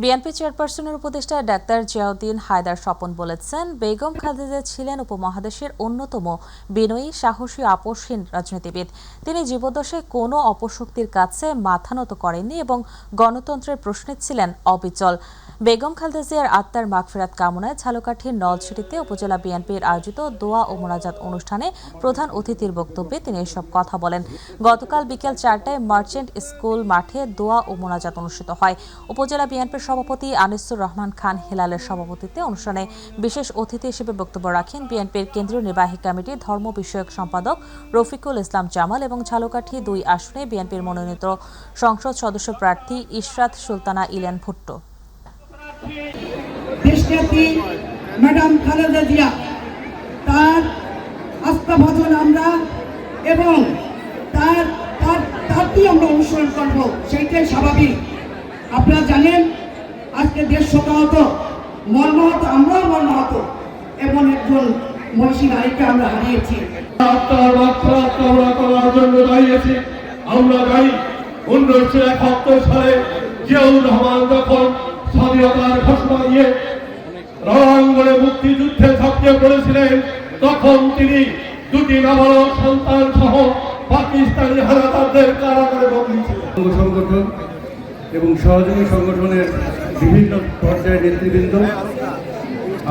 BNP চেয়ারপারসনের উপদেষ্টা doctor Ziauddin Haider Swapan বলেছেন, বেগম খালেদা ছিলেন উপমহাদেশের অন্যতম বিনয়ী, সাহসী, আপোষহীন রাজনীতিবিদ। তিনি জীবদ্দশায় কোনো অপশক্তির কাছে মাথা নত করেননি এবং গণতন্ত্রের প্রশ্নে ছিলেন অবিচল। বেগম খালেদা জিয়ার আত্মার মাগফিরাত কামনায় ঝালকাঠির নলছিটিতে উপজেলা বিএনপির আয়োজিত দোয়া ও মোনাজাত অনুষ্ঠানে প্রধান অতিথির বক্তব্যে তিনি এসব কথা বলেন। গতকাল বিকেল 4টায় মার্চেন্ট স্কুল মাঠে দোয়া ও মোনাজাত অনুষ্ঠিত হয়। উপজেলা বিএনপির সভাপতি আনিসুর রহমান খান হেলালের সভাপতিত্বে অনুষ্ঠানে বিশেষ অতিথি হিসেবে বক্তব্য রাখেন বিএনপির কেন্দ্রীয় নির্বাহী কমিটির ধর্ম বিষয়ক সম্পাদক রফিকুল ইসলাম জামাল এবং ঝালকাঠি 2 আসনে বিএনপির মনোনীত সংসদ সদস্য প্রার্থী ইশরাত সুলতানা ইলেন ভুট্টো। দেশনেত্রী ম্যাডাম খালেদা জিয়া, তার আস্থাভাজন আমরা এবং তারই আমরা অনুসরণ করব, সেইটাই স্বাভাবিক। আপনারা জানেন আজকে দেশ শোকাহত, মর্মাহত, আমরাও মর্মাহত, এমন একজন মহিষী নারীকে আমরা হারিয়েছি। আত্মার মাত্রা কামনা করার জন্য দাঁড়িয়েছি। আমরা জানি 1971 সালে জিয়াউর রহমান যখন স্বাধীনতার ঘোষণা দিয়ে রণাঙ্গনে মুক্তিযুদ্ধে ঝাঁপিয়ে পড়েছিলেন, তখন তিনি 2টি নাবালক সন্তান সহ পাকিস্তানি হানাদারদের কারাগারে বন্দী ছিলেন। সংগঠন এবং সহযোগী সংগঠনের বিভিন্ন পর্যায়ের নেতৃবৃন্দ,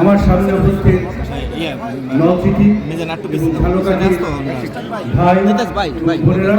আমার সামনে উপস্থিত নলছিটি এবং ঝালকাঠির ভাই বোনেরা,